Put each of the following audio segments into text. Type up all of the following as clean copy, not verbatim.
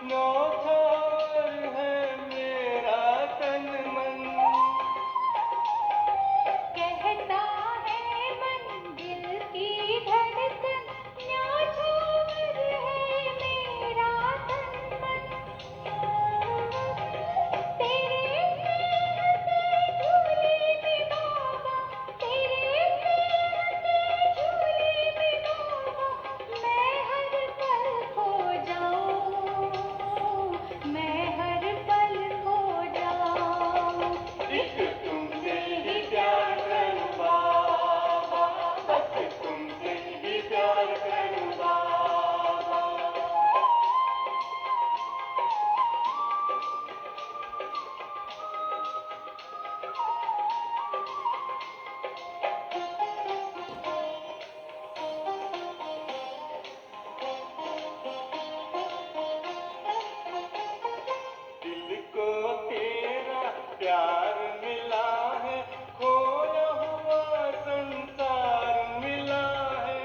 न्योछावर है मेरा तन मन। कहता है मन दिल की धड़कन, न्योछावर है मेरा तन मन। तेरे स्नेह के झूले में बाबा, तेरे स्नेह के झूले में बाबा, मैं हर पल खो जाऊं, मैं हर पल खो जाऊं। इश्क तुमसे ही प्यार करूं बाबा, बस तुमसे ही प्यार करूं बाबा। दिल को तेरा प्यार मिला है, खोया हुआ संसार मिला है।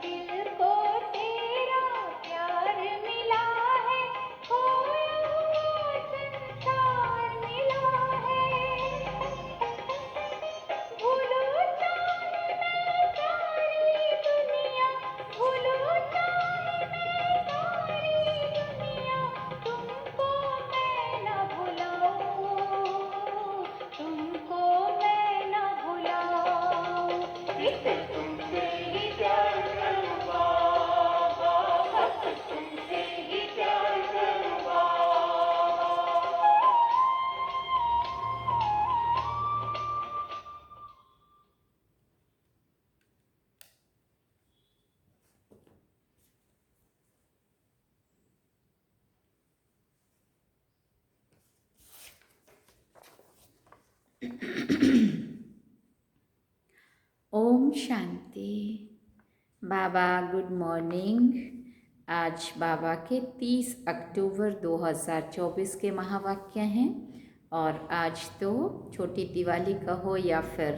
दिल को तेरा प्यार मिला है, खोया हुआ संसार मिला है। भूलो चाहे मैं सारी दुनिया, भूलो चाहे मैं सारी दुनिया, तुमको मैं न भुलाऊं, तुमको मैं न भुलाऊं। इश्क तुमसे ही प्यार करूं बाबा, बस तुमसे ही प्यार करूं बाबा। ओम शांति। बाबा गुड मॉर्निंग। आज बाबा के 30 अक्टूबर 2024 के महावाक्य हैं और आज तो छोटी दिवाली कहो या फिर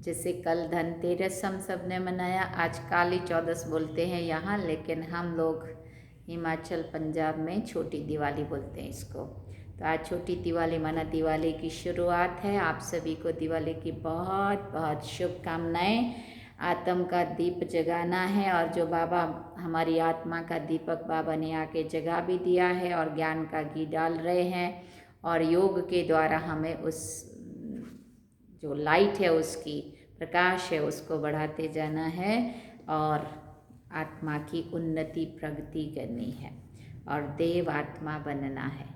जैसे कल धनतेरस हम सब ने मनाया, आज काली चौदस बोलते हैं यहाँ, लेकिन हम लोग हिमाचल पंजाब में छोटी दिवाली बोलते हैं इसको। तो आज छोटी दिवाली माना दिवाली की शुरुआत है। आप सभी को दिवाली की बहुत बहुत शुभकामनाएं। आत्म का दीप जगाना है और जो बाबा हमारी आत्मा का दीपक बाबा ने आके जगा भी दिया है और ज्ञान का घी डाल रहे हैं और योग के द्वारा हमें उस जो लाइट है उसकी प्रकाश है उसको बढ़ाते जाना है और आत्मा की उन्नति प्रगति करनी है और देव आत्मा बनना है।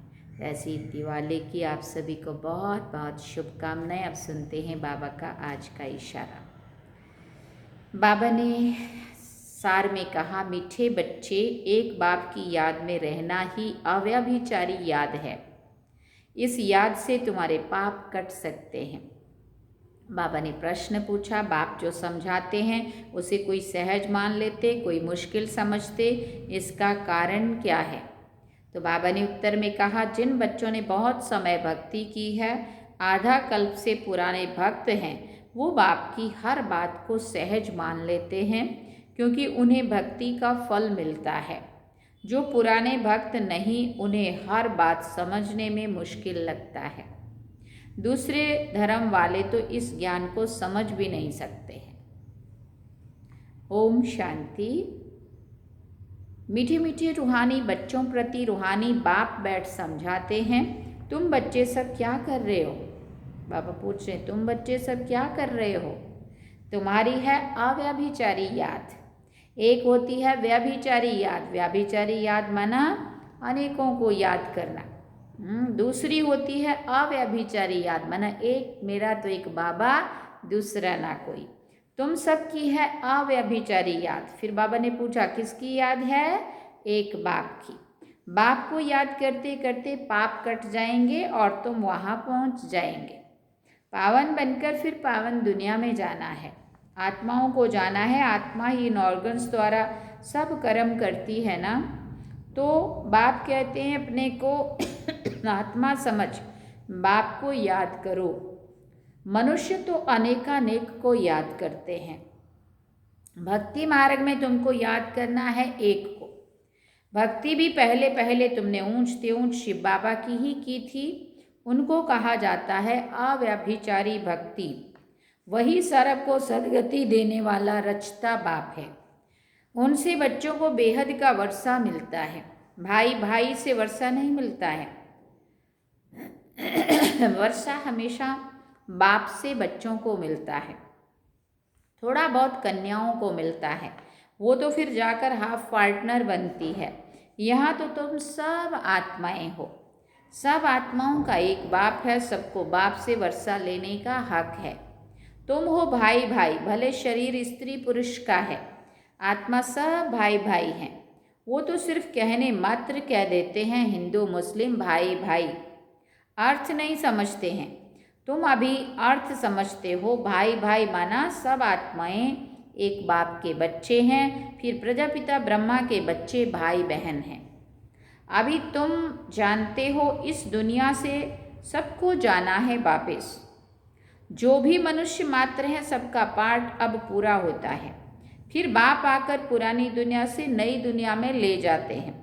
ऐसी दिवाली की आप सभी को बहुत बहुत शुभकामनाएं। अब सुनते हैं बाबा का आज का इशारा। बाबा ने सार में कहा, मीठे बच्चे, एक बाप की याद में रहना ही अव्यभिचारी याद है। इस याद से तुम्हारे पाप कट सकते हैं। बाबा ने प्रश्न पूछा, बाप जो समझाते हैं उसे कोई सहज मान लेते, कोई मुश्किल समझते, इसका कारण क्या है? तो बाबा ने उत्तर में कहा, जिन बच्चों ने बहुत समय भक्ति की है, आधा कल्प से पुराने भक्त हैं, वो बाप की हर बात को सहज मान लेते हैं क्योंकि उन्हें भक्ति का फल मिलता है। जो पुराने भक्त नहीं, उन्हें हर बात समझने में मुश्किल लगता है। दूसरे धर्म वाले तो इस ज्ञान को समझ भी नहीं सकते हैं। ओम शांति। मीठे मीठे रूहानी बच्चों प्रति रूहानी बाप बैठ समझाते हैं, तुम बच्चे सब क्या कर रहे हो? बाबा पूछ रहे, तुम बच्चे सब क्या कर रहे हो? तुम्हारी है अव्यभिचारी याद, एक होती है व्यभिचारी याद। व्यभिचारी याद माना अनेकों को याद करना। दूसरी होती है अव्यभिचारी याद, माना एक मेरा तो एक बाबा, दूसरा ना कोई। तुम सबकी है अव्यभिचारी याद। फिर बाबा ने पूछा, किसकी याद है? एक बाप की। बाप को याद करते करते पाप कट जाएंगे और तुम वहाँ पहुँच जाएंगे। पावन बनकर फिर पावन दुनिया में जाना है, आत्माओं को जाना है। आत्मा ही इन ऑर्गन्स द्वारा सब कर्म करती है ना। तो बाप कहते हैं अपने को आत्मा समझ, बाप को याद करो। मनुष्य तो अनेकानेक को याद करते हैं। भक्ति मार्ग में तुमको याद करना है एक को। भक्ति भी पहले पहले तुमने ऊंचते ऊंच शिव बाबा की ही की थी। उनको कहा जाता है अव्यभिचारी भक्ति। वही सर्व को सद्गति देने वाला रचता बाप है। उनसे बच्चों को बेहद का वर्षा मिलता है। भाई भाई से वर्षा नहीं मिलता है। वर्षा हमेशा बाप से बच्चों को मिलता है। थोड़ा बहुत कन्याओं को मिलता है, वो तो फिर जाकर हाफ पार्टनर बनती है। यहाँ तो तुम सब आत्माएं हो। सब आत्माओं का एक बाप है। सबको बाप से वर्षा लेने का हक है। तुम हो भाई भाई, भले शरीर स्त्री पुरुष का है, आत्मा सब भाई भाई हैं। वो तो सिर्फ कहने मात्र कह देते हैं हिंदू मुस्लिम भाई भाई, अर्थ नहीं समझते हैं। तुम अभी अर्थ समझते हो। भाई भाई माना सब आत्माएं एक बाप के बच्चे हैं। फिर प्रजापिता ब्रह्मा के बच्चे भाई बहन हैं। अभी तुम जानते हो इस दुनिया से सबको जाना है वापिस। जो भी मनुष्य मात्र है सबका पाठ अब पूरा होता है। फिर बाप आकर पुरानी दुनिया से नई दुनिया में ले जाते हैं,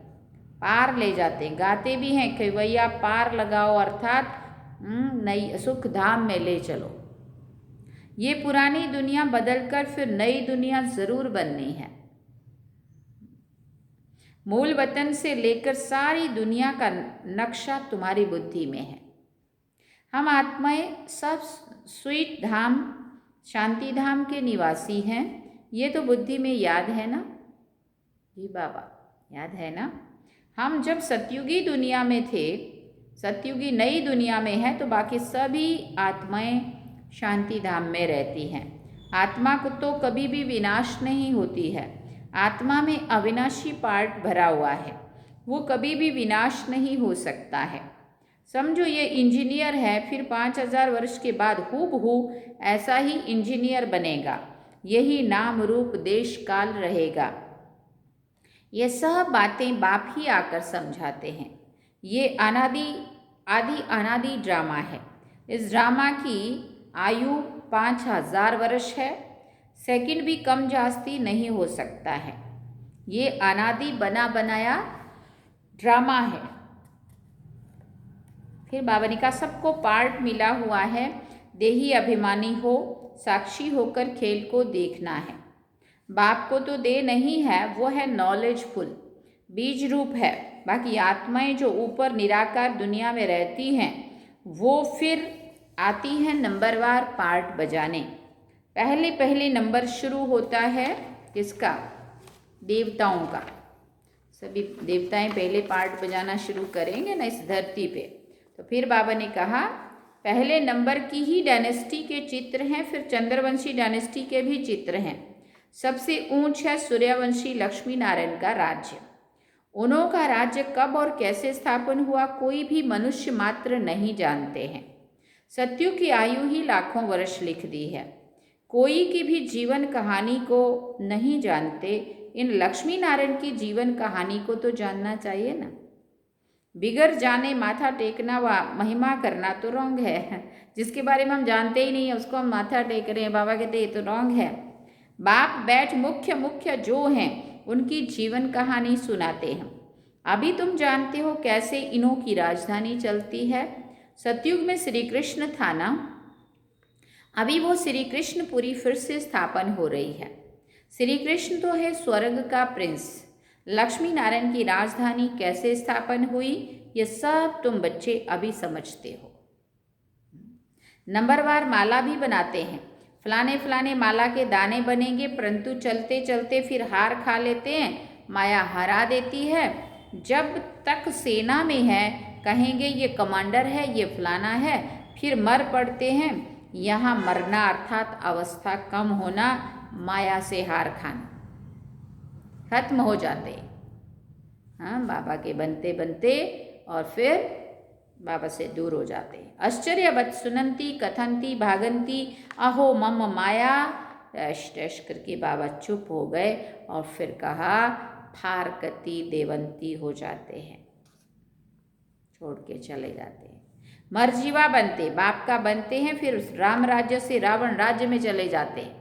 पार ले जाते हैं। गाते भी हैं कि भैया पार लगाओ, अर्थात नई सुख धाम में ले चलो। ये पुरानी दुनिया बदलकर फिर नई दुनिया जरूर बननी है। मूल वतन से लेकर सारी दुनिया का नक्शा तुम्हारी बुद्धि में है। हम आत्माएं सब स्वीट धाम, शांति धाम के निवासी हैं। ये तो बुद्धि में याद है ना जी बाबा, याद है ना? हम जब सतयुगी दुनिया में थे, सतयुगी नई दुनिया में है, तो बाकी सभी आत्माएं शांति धाम में रहती हैं। आत्मा को तो कभी भी विनाश नहीं होती है। आत्मा में अविनाशी पार्ट भरा हुआ है, वो कभी भी विनाश नहीं हो सकता है। समझो ये इंजीनियर है, फिर 5000 वर्ष के बाद हूबहू ऐसा ही इंजीनियर बनेगा। यही नाम रूप देश काल रहेगा। ये सब बातें बाप ही आकर समझाते हैं। ये आदि अनादि ड्रामा है। इस ड्रामा की आयु 5000 वर्ष है। सेकंड भी कम जास्ती नहीं हो सकता है। ये अनादि बना बनाया ड्रामा है। फिर बाबा ने कहा सबको पार्ट मिला हुआ है। देही अभिमानी हो, साक्षी होकर खेल को देखना है। बाप को तो दे नहीं है, वो है नॉलेजफुल, बीज रूप है। बाकी आत्माएं जो ऊपर निराकार दुनिया में रहती हैं, वो फिर आती हैं नंबरवार पार्ट बजाने। पहले नंबर शुरू होता है किसका? देवताओं का। सभी देवताएं पहले पार्ट बजाना शुरू करेंगे ना इस धरती पे। तो फिर बाबा ने कहा पहले नंबर की ही डायनेस्टी के चित्र हैं, फिर चंद्रवंशी डायनेस्टी के भी चित्र हैं। सबसे ऊंच है सूर्यवंशी लक्ष्मी नारायण का राज्य। उन्हों का राज्य कब और कैसे स्थापन हुआ कोई भी मनुष्य मात्र नहीं जानते हैं। सत्यु की आयु ही लाखों वर्ष लिख दी है। कोई की भी जीवन कहानी को नहीं जानते। इन लक्ष्मी नारायण की जीवन कहानी को तो जानना चाहिए ना। बिगर जाने माथा टेकना व महिमा करना तो रॉन्ग है। जिसके बारे में हम जानते ही नहीं है उसको हम माथा टेक रहे हैं, बाबा कहते ये तो रॉन्ग है। बाप बैठ मुख्य जो हैं उनकी जीवन कहानी सुनाते हैं। अभी तुम जानते हो कैसे इनों की राजधानी चलती है। सतयुग में श्री कृष्ण था ना, अभी वो श्री कृष्णपुरी फिर से स्थापन हो रही है। श्री कृष्ण तो है स्वर्ग का प्रिंस। लक्ष्मी नारायण की राजधानी कैसे स्थापन हुई ये सब तुम बच्चे अभी समझते हो। नंबरवार माला भी बनाते हैं। फलाने माला के दाने बनेंगे, परंतु चलते चलते फिर हार खा लेते हैं, माया हरा देती है। जब तक सेना में है कहेंगे ये कमांडर है, ये फलाना है, फिर मर पड़ते हैं। यहाँ मरना अर्थात अवस्था कम होना, माया से हार खाना, खत्म हो जाते। हाँ, बाबा के बनते बनते और फिर बाबा से दूर हो जाते। आश्चर्यवत सुनंती कथंती भागंती अहो मम माया। टैश करके बाबा चुप हो गए और फिर कहा फारकती देवंती हो जाते हैं, छोड़ के चले जाते हैं। मरजीवा बनते, बाप का बनते हैं, फिर राम राज्य से रावण राज्य में चले जाते हैं।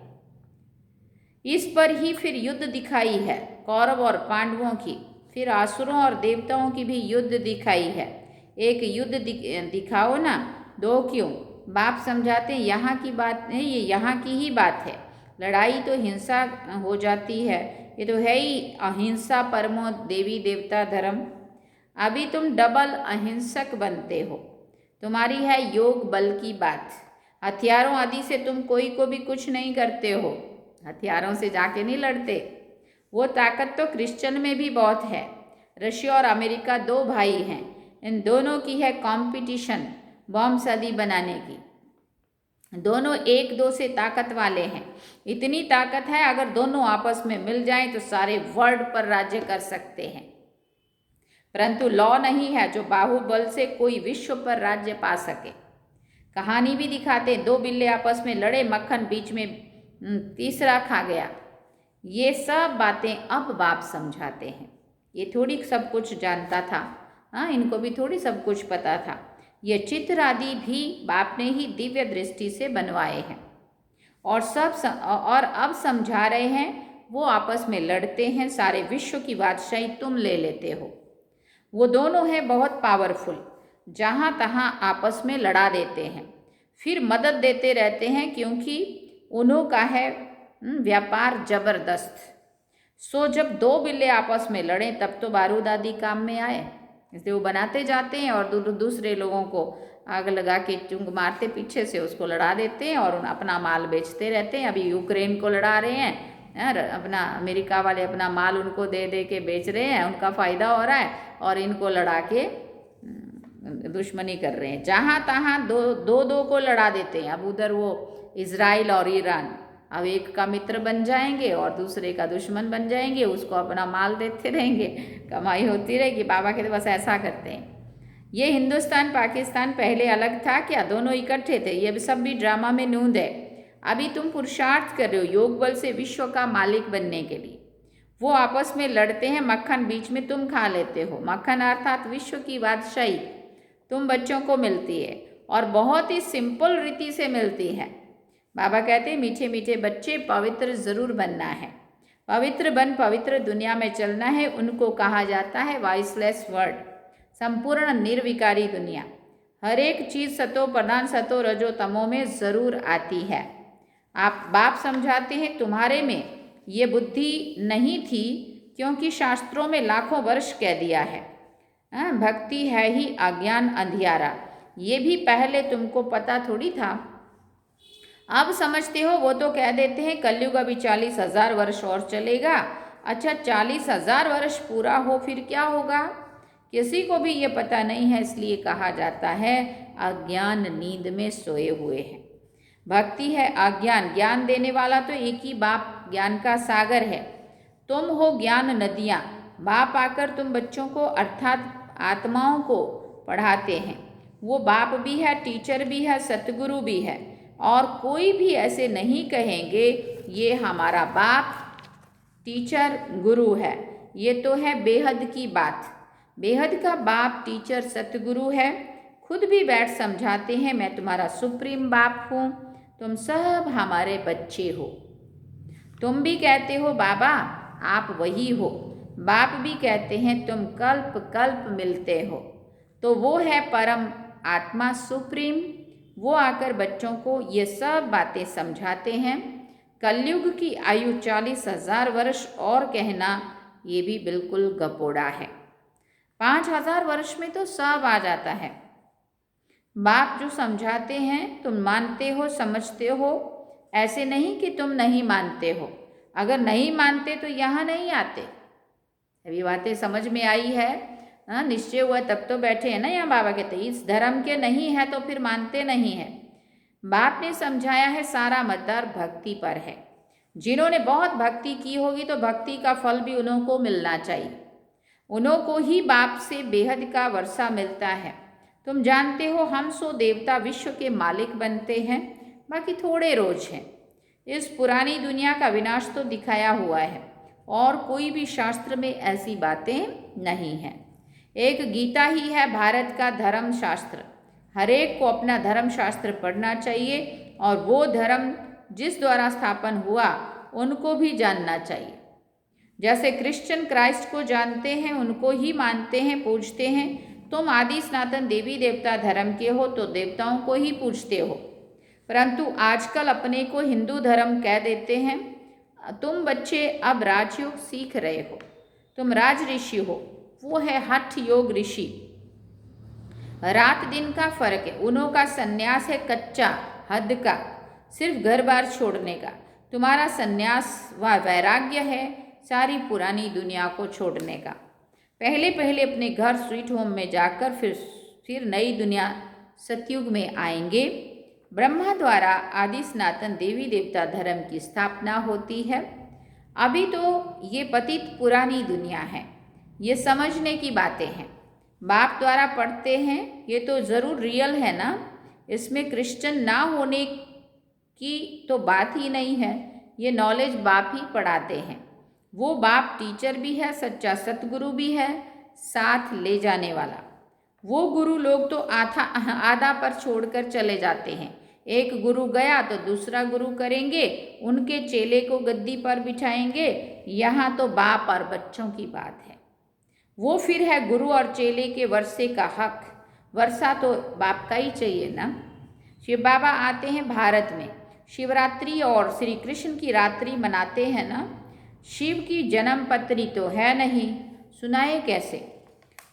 इस पर ही फिर युद्ध दिखाई है कौरव और पांडवों की। फिर असुरों और देवताओं की भी युद्ध दिखाई है। एक युद्ध दिखाओ ना, दो क्यों? बाप समझाते हैं यहाँ की बात नहीं, ये यहाँ की ही बात है। लड़ाई तो हिंसा हो जाती है, ये तो है ही अहिंसा परमो देवी देवता धर्म। अभी तुम डबल अहिंसक बनते हो। तुम्हारी है योग बल की बात। हथियारों आदि से तुम कोई को भी कुछ नहीं करते हो, हथियारों से जाके नहीं लड़ते। वो ताकत तो क्रिश्चियन में भी बहुत है। रशिया और अमेरिका दो भाई हैं, इन दोनों की है कंपटीशन बॉम्ब सदी बनाने की। दोनों एक दो से ताकत वाले हैं। इतनी ताकत है अगर दोनों आपस में मिल जाएं तो सारे वर्ल्ड पर राज्य कर सकते हैं। परंतु लॉ नहीं है जो बाहुबल से कोई विश्व पर राज्य पा सके। कहानी भी दिखाते, दो बिल्ले आपस में लड़े, मक्खन बीच में तीसरा खा गया। ये सब बातें अब बाप समझाते हैं। ये थोड़ी सब कुछ जानता था, हाँ, इनको भी थोड़ी सब कुछ पता था। ये चित्र आदि भी बाप ने ही दिव्य दृष्टि से बनवाए हैं और अब समझा रहे हैं। वो आपस में लड़ते हैं, सारे विश्व की बादशाही तुम ले लेते हो। वो दोनों हैं बहुत पावरफुल, जहाँ तहाँ आपस में लड़ा देते हैं, फिर मदद देते रहते हैं क्योंकि उन्हों का है व्यापार जबरदस्त। सो जब दो बिल्ले आपस में लड़े तब तो बारूद आदि काम में आए, इसलिए वो बनाते जाते हैं और दूसरे लोगों को आग लगा के चुंग मारते पीछे से उसको लड़ा देते हैं और अपना माल बेचते रहते हैं। अभी यूक्रेन को लड़ा रहे हैं, अपना अमेरिका वाले अपना माल उनको दे दे के बेच रहे हैं, उनका फ़ायदा हो रहा है और इनको लड़ा के दुश्मनी कर रहे हैं। जहाँ तहाँ दो को लड़ा देते हैं। अब उधर वो इज़राइल और ईरान अब एक का मित्र बन जाएंगे और दूसरे का दुश्मन बन जाएंगे, उसको अपना माल देते रहेंगे, कमाई होती रहेगी। बाबा के तो बस ऐसा करते हैं। ये हिंदुस्तान पाकिस्तान पहले अलग था क्या? दोनों इकट्ठे थे। ये सब भी ड्रामा में नूंद है। अभी तुम पुरुषार्थ कर रहे हो योग बल से विश्व का मालिक बनने के लिए। वो आपस में लड़ते हैं, मक्खन बीच में तुम खा लेते हो। मक्खन अर्थात विश्व की बादशाही तुम बच्चों को मिलती है और बहुत ही सिंपल रीति से मिलती है। बाबा कहते हैं मीठे मीठे बच्चे, पवित्र ज़रूर बनना है। पवित्र बन पवित्र दुनिया में चलना है। उनको कहा जाता है वॉइसलेस वर्ड, संपूर्ण निर्विकारी दुनिया। हर एक चीज़ सतो प्रधान सतो रजो तमो में ज़रूर आती है। आप बाप समझाते हैं तुम्हारे में ये बुद्धि नहीं थी क्योंकि शास्त्रों में लाखों वर्ष कह दिया है। भक्ति है ही अज्ञान अंधियारा। ये भी पहले तुमको पता थोड़ी था, अब समझते हो। वो तो कह देते हैं कलयुग अभी 40,000 वर्ष और चलेगा। अच्छा 40,000 वर्ष पूरा हो फिर क्या होगा? किसी को भी ये पता नहीं है, इसलिए कहा जाता है अज्ञान नींद में सोए हुए हैं। भक्ति है अज्ञान, ज्ञान देने वाला तो एक ही बाप ज्ञान का सागर है। तुम हो ज्ञान नदियाँ। बाप आकर तुम बच्चों को अर्थात आत्माओं को पढ़ाते हैं। वो बाप भी है, टीचर भी है, सतगुरु भी है। और कोई भी ऐसे नहीं कहेंगे ये हमारा बाप टीचर गुरु है। ये तो है बेहद की बात। बेहद का बाप टीचर सतगुरु है। खुद भी बैठ समझाते हैं मैं तुम्हारा सुप्रीम बाप हूँ, तुम सब हमारे बच्चे हो। तुम भी कहते हो बाबा आप वही हो। बाप भी कहते हैं तुम कल्प कल्प मिलते हो। तो वो है परम आत्मा सुप्रीम। वो आकर बच्चों को ये सब बातें समझाते हैं। कलयुग की आयु 40,000 वर्ष और कहना ये भी बिल्कुल गपोड़ा है। 5,000 वर्ष में तो सब आ जाता है। बाप जो समझाते हैं तुम मानते हो, समझते हो। ऐसे नहीं कि तुम नहीं मानते हो। अगर नहीं मानते तो यहाँ नहीं आते। अभी बातें समझ में आई है, हाँ, निश्चय हुआ तब तो बैठे हैं ना यहाँ। बाबा कहते इस धर्म के नहीं है तो फिर मानते नहीं है। बाप ने समझाया है सारा मदार भक्ति पर है। जिन्होंने बहुत भक्ति की होगी तो भक्ति का फल भी उन्हों को मिलना चाहिए। उन्हों को ही बाप से बेहद का वर्षा मिलता है। तुम जानते हो हम सो देवता विश्व के मालिक बनते हैं, बाकी थोड़े रोज हैं। इस पुरानी दुनिया का विनाश तो दिखाया हुआ है और कोई भी शास्त्र में ऐसी बातें नहीं हैं। एक गीता ही है भारत का धर्म शास्त्र। हर एक को अपना धर्म शास्त्र पढ़ना चाहिए और वो धर्म जिस द्वारा स्थापन हुआ उनको भी जानना चाहिए। जैसे क्रिश्चियन क्राइस्ट को जानते हैं, उनको ही मानते हैं, पूजते हैं। तुम आदि सनातन देवी देवता धर्म के हो तो देवताओं को ही पूजते हो, परंतु आजकल अपने को हिंदू धर्म कह देते हैं। तुम बच्चे अब राजयोग सीख रहे हो, तुम राज ऋषि हो, वो है हठ योग ऋषि। रात दिन का फर्क है। उन्हों का संन्यास है कच्चा हद का, सिर्फ घर बार छोड़ने का। तुम्हारा संन्यास व वैराग्य है सारी पुरानी दुनिया को छोड़ने का। पहले पहले अपने घर स्वीट होम में जाकर फिर नई दुनिया सतयुग में आएंगे। ब्रह्मा द्वारा आदि सनातन देवी देवता धर्म की स्थापना होती है। अभी तो ये पतित पुरानी दुनिया है, ये समझने की बातें हैं। बाप द्वारा पढ़ते हैं, ये तो ज़रूर रियल है ना, इसमें क्रिश्चियन ना होने की तो बात ही नहीं है। ये नॉलेज बाप ही पढ़ाते हैं। वो बाप टीचर भी है, सच्चा सतगुरु भी है, साथ ले जाने वाला। वो गुरु लोग तो आधा पर छोड़कर चले जाते हैं। एक गुरु गया तो दूसरा गुरु करेंगे, उनके चेले को गद्दी पर बिठाएंगे। यहाँ तो बाप और बच्चों की बात है। वो फिर है गुरु और चेले के वर्षे का हक। वर्षा तो बाप का ही चाहिए ना। शिव बाबा आते हैं भारत में, शिवरात्रि और श्री कृष्ण की रात्रि मनाते हैं ना। शिव की जन्म पत्री तो है नहीं, सुनाए कैसे?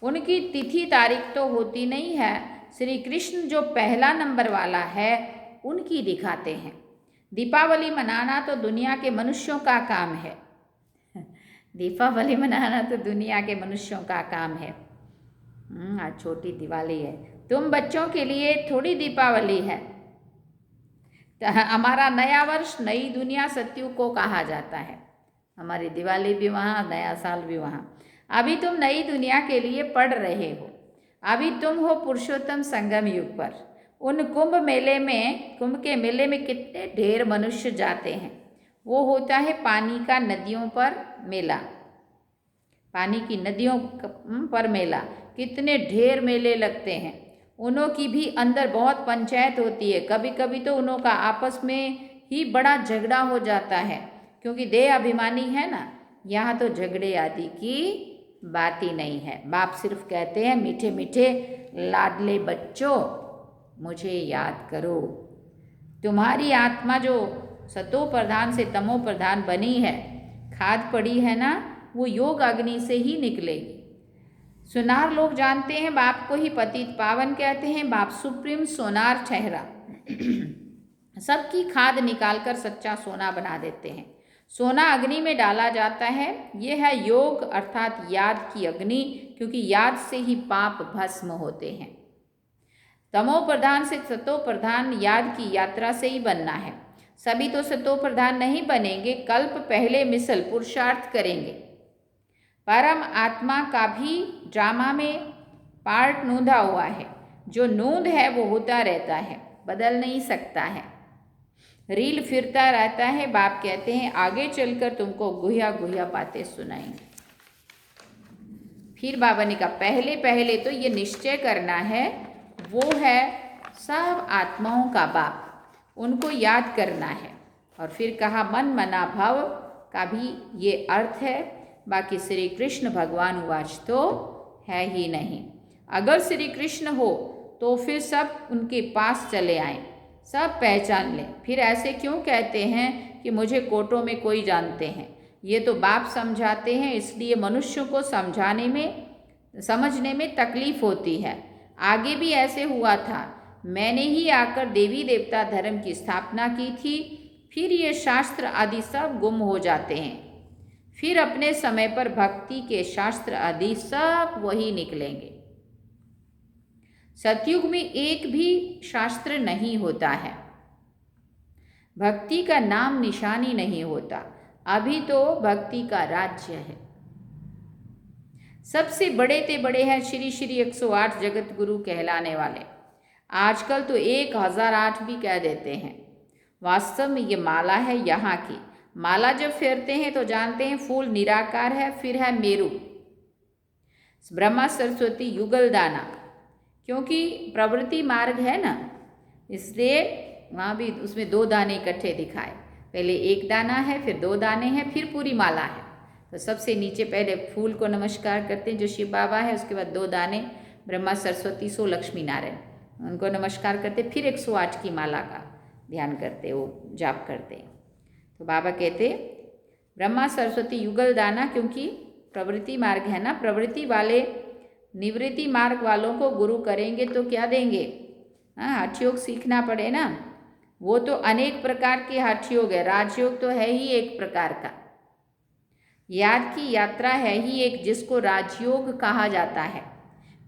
उनकी तिथि तारीख तो होती नहीं है। श्री कृष्ण जो पहला नंबर वाला है उनकी दिखाते हैं। दीपावली मनाना तो दुनिया के मनुष्यों का काम है। दीपावली मनाना तो दुनिया के मनुष्यों का काम है। आज छोटी दिवाली है, तुम बच्चों के लिए थोड़ी दीपावली है। हमारा नया वर्ष नई दुनिया सतयुग को कहा जाता है। हमारी दिवाली भी वहाँ, नया साल भी वहाँ। अभी तुम नई दुनिया के लिए पढ़ रहे हो। अभी तुम हो पुरुषोत्तम संगम युग पर। उन कुंभ के मेले में कितने ढेर मनुष्य जाते हैं। वो होता है पानी का नदियों पर मेला, पानी की नदियों पर मेला। कितने ढेर मेले लगते हैं। उन्हों की भी अंदर बहुत पंचायत होती है। कभी कभी तो उन्हों का आपस में ही बड़ा झगड़ा हो जाता है, क्योंकि देह अभिमानी है ना। यहाँ तो झगड़े आदि की बात ही नहीं है। बाप सिर्फ कहते हैं, मीठे मीठे लाडले बच्चों मुझे याद करो। तुम्हारी आत्मा जो सतो प्रधान से तमो प्रधान बनी है, खाद पड़ी है ना, वो योग अग्नि से ही निकलेगी। सुनार लोग जानते हैं बाप को ही पतित पावन कहते हैं। बाप सुप्रीम सोनार ठहरा। सबकी खाद निकालकर सच्चा सोना बना देते हैं। सोना अग्नि में डाला जाता है। ये है योग अर्थात याद की अग्नि, क्योंकि याद से ही पाप भस्म होते हैं। तमो प्रधान से सतो प्रधान याद की यात्रा से ही बनना है। सभी तो सतो प्रधान नहीं बनेंगे, कल्प पहले मिसल पुरुषार्थ करेंगे। परम आत्मा का भी ड्रामा में पार्ट नूंधा हुआ है। जो नूंद है वो होता रहता है, बदल नहीं सकता है। रील फिरता रहता है। बाप कहते हैं आगे चलकर तुमको गुह्या गुह्या बातें सुनाएंगे। फिर बाबा ने कहा पहले पहले तो ये निश्चय करना है, वो है सब आत्माओं का बाप, उनको याद करना है। और फिर कहा मन मना भव का भी ये अर्थ है। बाकी श्री कृष्ण भगवान उवाच तो है ही नहीं। अगर श्री कृष्ण हो तो फिर सब उनके पास चले आएं, सब पहचान लें। फिर ऐसे क्यों कहते हैं कि मुझे कोटों में कोई जानते हैं? ये तो बाप समझाते हैं, इसलिए मनुष्यों को समझने में तकलीफ होती है। आगे भी ऐसे हुआ था। मैंने ही आकर देवी देवता धर्म की स्थापना की थी। फिर ये शास्त्र आदि सब गुम हो जाते हैं। फिर अपने समय पर भक्ति के शास्त्र आदि सब वही निकलेंगे। सतयुग में एक भी शास्त्र नहीं होता है, भक्ति का नाम निशानी नहीं होता। अभी तो भक्ति का राज्य है। सबसे बड़े ते बड़े हैं श्री श्री 108 जगत गुरु कहलाने वाले। आजकल तो 1008 भी कह देते हैं। वास्तव में ये माला है यहाँ की। माला जब फेरते हैं तो जानते हैं फूल निराकार है, फिर है मेरु, ब्रह्मा सरस्वती युगल दाना, क्योंकि प्रवृत्ति मार्ग है ना, इसलिए वहाँ भी उसमें 2 दाने इकट्ठे दिखाए। पहले 1 दाना है, फिर 2 दाने हैं, फिर पूरी माला है। तो सबसे नीचे पहले फूल को नमस्कार करते हैं जो शिव बाबा है, उसके बाद 2 दाने ब्रह्मा सरस्वती 100 लक्ष्मी नारायण, उनको नमस्कार करते, फिर 108 की माला का ध्यान करते, वो जाप करते। तो बाबा कहते ब्रह्मा सरस्वती युगल दाना, क्योंकि प्रवृत्ति मार्ग है ना, प्रवृत्ति वाले निवृत्ति मार्ग वालों को गुरु करेंगे तो क्या देंगे? हाँ, हठ योग सीखना पड़े ना। वो तो अनेक प्रकार के हठ योग है, राजयोग तो है ही एक प्रकार का, याद की यात्रा है ही एक जिसको राजयोग कहा जाता है,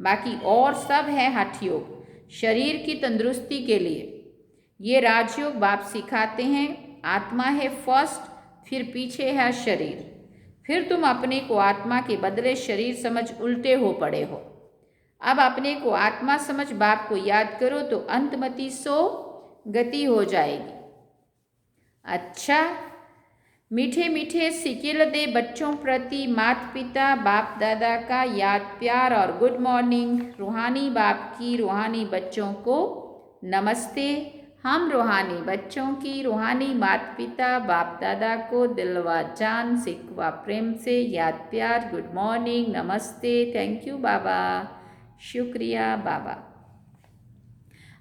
बाकी और सब है हठ योग शरीर की तंदुरुस्ती के लिए। ये राजयोग बाप सिखाते हैं, आत्मा है फर्स्ट, फिर पीछे है शरीर, फिर तुम अपने को आत्मा के बदले शरीर समझ उल्टे हो पड़े हो। अब अपने को आत्मा समझ बाप को याद करो तो अंतमति सो गति हो जाएगी। अच्छा, मीठे मीठे सिकिल दे बच्चों प्रति माता पिता बाप दादा का याद प्यार और गुड मॉर्निंग। रूहानी बाप की रूहानी बच्चों को नमस्ते। हम रूहानी बच्चों की रूहानी माता पिता बाप दादा को दिल व जान सिक व प्रेम से याद प्यार, गुड मॉर्निंग, नमस्ते, थैंक यू बाबा, शुक्रिया बाबा।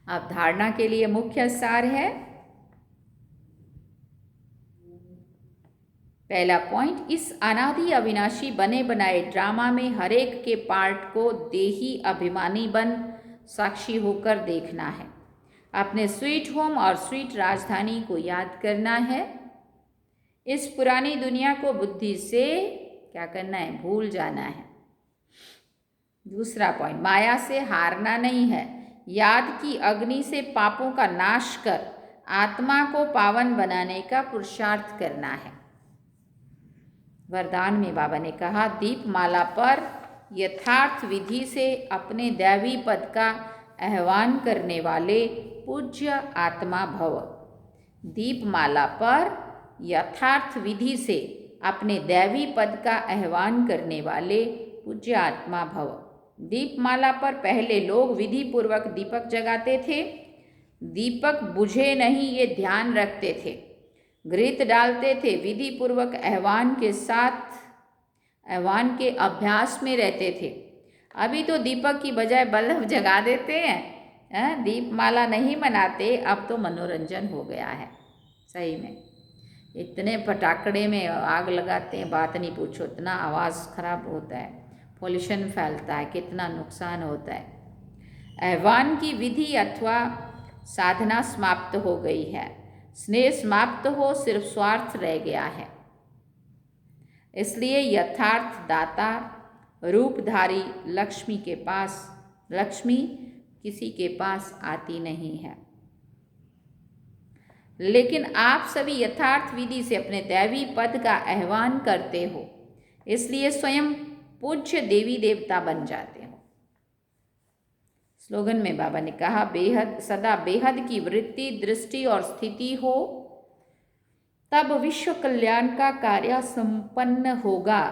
अब धारणा के लिए मुख्य सार है, पहला पॉइंट, इस अनादि अविनाशी बने बनाए ड्रामा में हर एक के पार्ट को देही अभिमानी बन साक्षी होकर देखना है। अपने स्वीट होम और स्वीट राजधानी को याद करना है। इस पुरानी दुनिया को बुद्धि से क्या करना है? भूल जाना है। दूसरा पॉइंट, माया से हारना नहीं है, याद की अग्नि से पापों का नाश कर आत्मा को पावन बनाने का पुरुषार्थ करना है। वरदान में बाबा ने कहा, दीपमाला पर यथार्थ विधि से अपने दैवी पद का आह्वान करने वाले पूज्य आत्मा भव। दीपमाला पर यथार्थ विधि से अपने दैवी पद का आह्वान करने वाले पूज्य आत्मा भव। दीपमाला पर पहले लोग विधि पूर्वक दीपक जगाते थे, दीपक बुझे नहीं ये ध्यान रखते थे, घृत डालते थे, विधि पूर्वक आह्वान के साथ आह्वान के अभ्यास में रहते थे। अभी तो दीपक की बजाय बल्ब जगा देते हैं, दीपमाला नहीं मनाते, अब तो मनोरंजन हो गया है। सही में इतने पटाखड़े में आग लगाते हैं, बात नहीं पूछो, इतना आवाज़ खराब होता है, पॉल्यूशन फैलता है, कितना नुकसान होता है। आह्वान की विधि अथवा साधना समाप्त हो गई है, स्नेह समाप्त हो, सिर्फ स्वार्थ रह गया है। इसलिए यथार्थ दाता रूपधारी लक्ष्मी किसी के पास आती नहीं है। लेकिन आप सभी यथार्थ विधि से अपने दैवी पद का आह्वान करते हो, इसलिए स्वयं पूज्य देवी देवता बन जाते हो। स्लोगन में बाबा ने कहा, बेहद सदा बेहद की वृत्ति दृष्टि और स्थिति हो तब विश्व कल्याण का कार्य संपन्न होगा।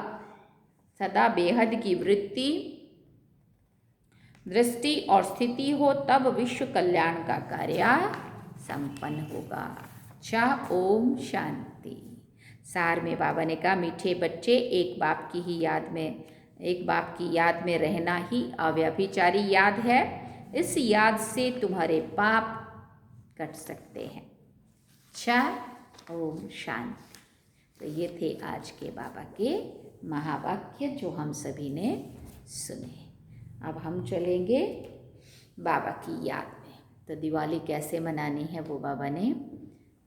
सदा बेहद की वृत्ति दृष्टि और स्थिति हो तब विश्व कल्याण का कार्य संपन्न होगा। अच्छा, ओम शांति। सार में बाबा ने कहा, मीठे बच्चे, एक बाप की याद में रहना ही अव्यभिचारी याद है। इस याद से तुम्हारे पाप कट सकते हैं। अच्छा, ओम शांति। तो ये थे आज के बाबा के महावाक्य जो हम सभी ने सुने। अब हम चलेंगे बाबा की याद में। तो दिवाली कैसे मनानी है वो बाबा ने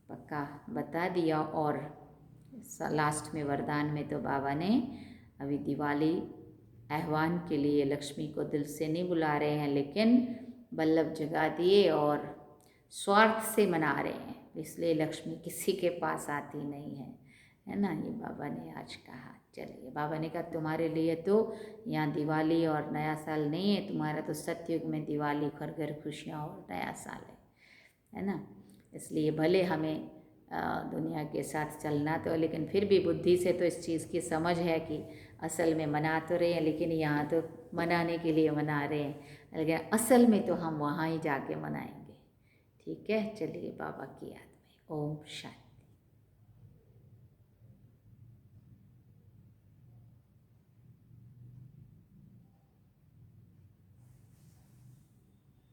पक्का बता दिया। और लास्ट में वरदान में तो बाबा ने अभी दिवाली आह्वान के लिए लक्ष्मी को दिल से नहीं बुला रहे हैं, लेकिन बल्लभ जगा दिए और स्वार्थ से मना रहे हैं, इसलिए लक्ष्मी किसी के पास आती नहीं है ना, ये बाबा ने आज कहा। चलिए, बाबा ने कहा तुम्हारे लिए तो यहाँ दिवाली और नया साल नहीं है, तुम्हारा तो सतयुग में दिवाली, घर घर खुशियाँ और नया साल है ना। इसलिए भले हमें दुनिया के साथ चलना तो, लेकिन फिर भी बुद्धि से तो इस चीज़ की समझ है कि असल में मना तो रहे हैं, लेकिन यहाँ तो मनाने के लिए मना रहे हैं, लेकिन असल में तो हम वहाँ ही जाके मनाएंगे। ठीक है, चलिए बाबा की याद में। ओम शांति।